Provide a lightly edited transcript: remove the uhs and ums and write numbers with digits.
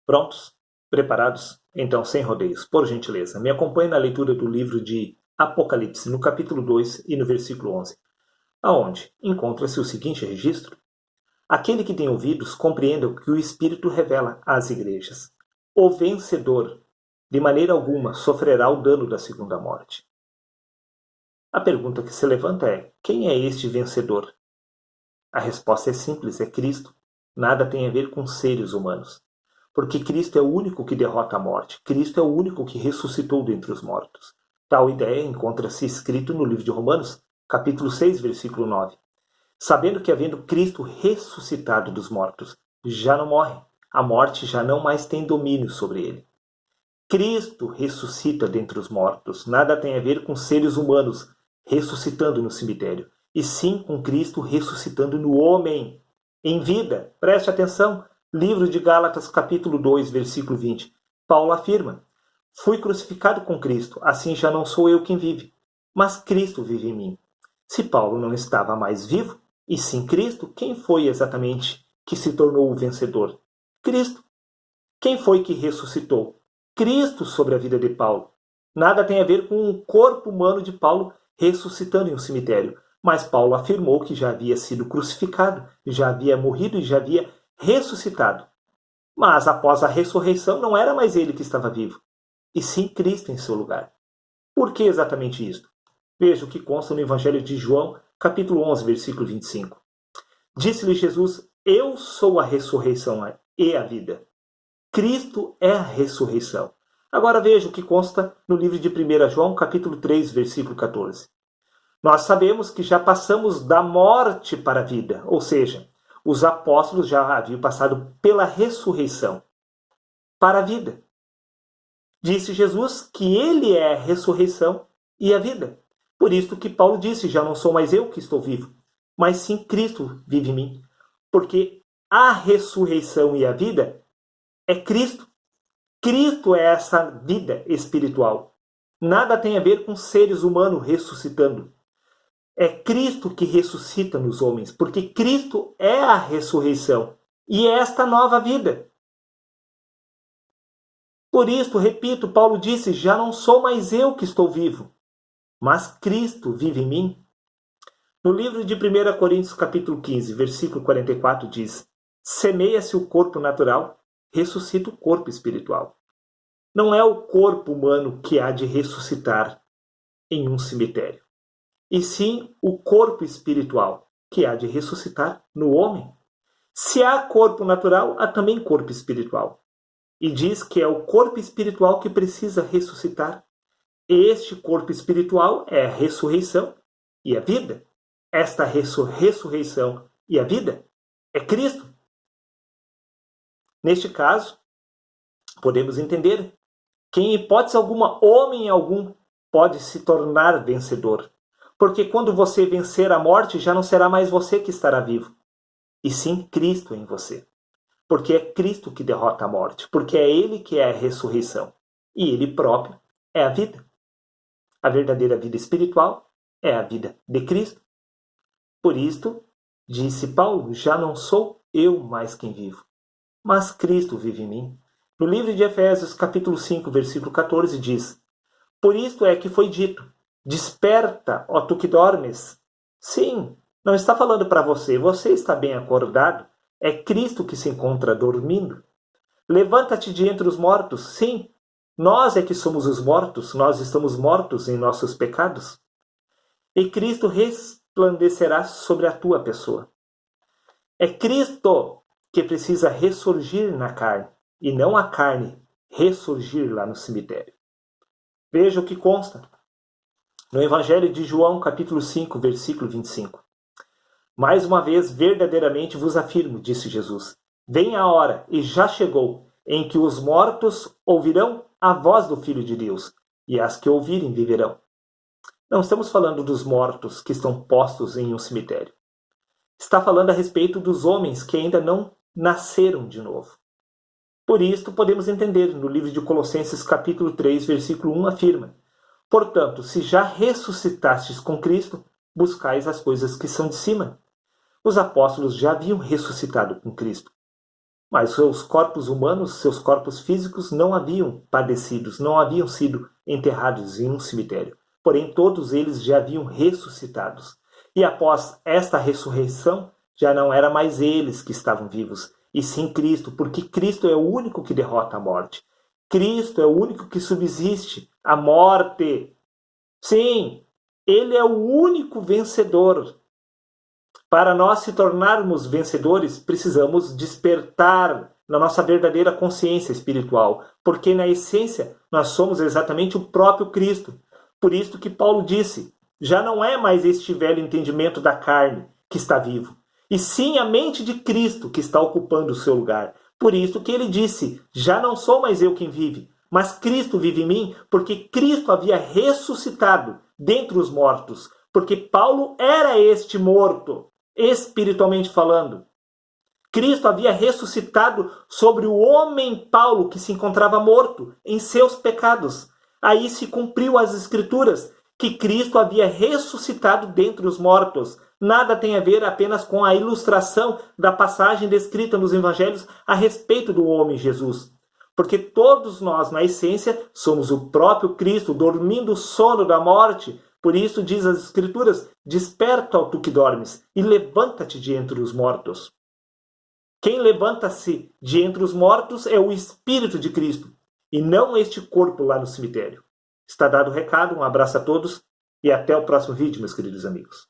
Prontos? Preparados? Então, sem rodeios, por gentileza, me acompanhe na leitura do livro de Apocalipse, no capítulo 2 e no versículo 11, aonde encontra-se o seguinte registro: aquele que tem ouvidos, compreenda o que o Espírito revela às igrejas. O vencedor, de maneira alguma, sofrerá o dano da segunda morte. A pergunta que se levanta é: quem é este vencedor? A resposta é simples, é Cristo. Nada tem a ver com seres humanos. Porque Cristo é o único que derrota a morte. Cristo é o único que ressuscitou dentre os mortos. Tal ideia encontra-se escrito no livro de Romanos, capítulo 6, versículo 9. Sabendo que, havendo Cristo ressuscitado dos mortos, já não morre. A morte já não mais tem domínio sobre ele. Cristo ressuscita dentre os mortos. Nada tem a ver com seres humanos ressuscitando no cemitério, e sim com Cristo ressuscitando no homem, em vida. Preste atenção. Livro de Gálatas, capítulo 2, versículo 20. Paulo afirma: fui crucificado com Cristo, assim já não sou eu quem vive, mas Cristo vive em mim. Se Paulo não estava mais vivo, e sim Cristo, quem foi exatamente que se tornou o vencedor? Cristo. Quem foi que ressuscitou? Cristo sobre a vida de Paulo. Nada tem a ver com o corpo humano de Paulo ressuscitando em um cemitério, mas Paulo afirmou que já havia sido crucificado, já havia morrido e já havia ressuscitado. Mas após a ressurreição não era mais ele que estava vivo, e sim Cristo em seu lugar. Por que exatamente isto? Veja o que consta no Evangelho de João, capítulo 11, versículo 25. Disse-lhe Jesus: eu sou a ressurreição e a vida. Cristo é a ressurreição. Agora veja o que consta no livro de 1 João, capítulo 3, versículo 14. Nós sabemos que já passamos da morte para a vida, ou seja, os apóstolos já haviam passado pela ressurreição para a vida. Disse Jesus que ele é a ressurreição e a vida. Por isso que Paulo disse: já não sou mais eu que estou vivo, mas sim Cristo vive em mim. Porque a ressurreição e a vida é Cristo. Cristo é essa vida espiritual. Nada tem a ver com seres humanos ressuscitando. É Cristo que ressuscita nos homens, porque Cristo é a ressurreição e é esta nova vida. Por isso, repito, Paulo disse: já não sou mais eu que estou vivo, mas Cristo vive em mim. No livro de 1 Coríntios, capítulo 15, versículo 44, diz: semeia-se o corpo natural, ressuscita o corpo espiritual. Não é o corpo humano que há de ressuscitar em um cemitério, e sim o corpo espiritual, que há de ressuscitar no homem. Se há corpo natural, há também corpo espiritual. E diz que é o corpo espiritual que precisa ressuscitar. Este corpo espiritual é a ressurreição e a vida. Esta ressurreição e a vida é Cristo. Neste caso, podemos entender que, em hipótese alguma, homem algum pode se tornar vencedor. Porque quando você vencer a morte, já não será mais você que estará vivo, e sim Cristo em você. Porque é Cristo que derrota a morte, porque é Ele que é a ressurreição, e Ele próprio é a vida. A verdadeira vida espiritual é a vida de Cristo. Por isto, disse Paulo: já não sou eu mais quem vivo, mas Cristo vive em mim. No livro de Efésios, capítulo 5, versículo 14, diz: por isto é que foi dito: desperta, ó tu que dormes. Sim, não está falando para você, você está bem acordado. É Cristo que se encontra dormindo. Levanta-te de entre os mortos. Sim, nós é que somos os mortos, nós estamos mortos em nossos pecados. E Cristo resplandecerá sobre a tua pessoa. É Cristo que precisa ressurgir na carne, e não a carne ressurgir lá no cemitério. Veja o que consta no Evangelho de João, capítulo 5, versículo 25. Mais uma vez, verdadeiramente vos afirmo, disse Jesus, vem a hora, e já chegou, em que os mortos ouvirão a voz do Filho de Deus, e as que ouvirem viverão. Não estamos falando dos mortos que estão postos em um cemitério. Está falando a respeito dos homens que ainda não nasceram de novo. Por isto, podemos entender, no livro de Colossenses, capítulo 3, versículo 1, afirma: portanto, se já ressuscitastes com Cristo, buscais as coisas que são de cima. Os apóstolos já haviam ressuscitado com Cristo. Mas seus corpos humanos, seus corpos físicos não haviam padecido, não haviam sido enterrados em um cemitério. Porém, todos eles já haviam ressuscitados. E após esta ressurreição, já não era mais eles que estavam vivos, e sim Cristo, porque Cristo é o único que derrota a morte. Cristo é o único que subsiste à morte. Sim, ele é o único vencedor. Para nós se tornarmos vencedores, precisamos despertar na nossa verdadeira consciência espiritual, porque na essência nós somos exatamente o próprio Cristo. Por isso que Paulo disse, já não é mais este velho entendimento da carne que está vivo, e sim a mente de Cristo que está ocupando o seu lugar. Por isso que ele disse, já não sou mais eu quem vive, mas Cristo vive em mim, porque Cristo havia ressuscitado dentre os mortos, porque Paulo era este morto, espiritualmente falando. Cristo havia ressuscitado sobre o homem Paulo, que se encontrava morto em seus pecados. Aí se cumpriu as Escrituras, que Cristo havia ressuscitado dentre os mortos. Nada tem a ver apenas com a ilustração da passagem descrita nos Evangelhos a respeito do homem Jesus. Porque todos nós, na essência, somos o próprio Cristo, dormindo o sono da morte. Por isso diz as Escrituras, desperta, ó tu que dormes, e levanta-te de entre os mortos. Quem levanta-se de entre os mortos é o Espírito de Cristo, e não este corpo lá no cemitério. Está dado o recado, um abraço a todos, e até o próximo vídeo, meus queridos amigos.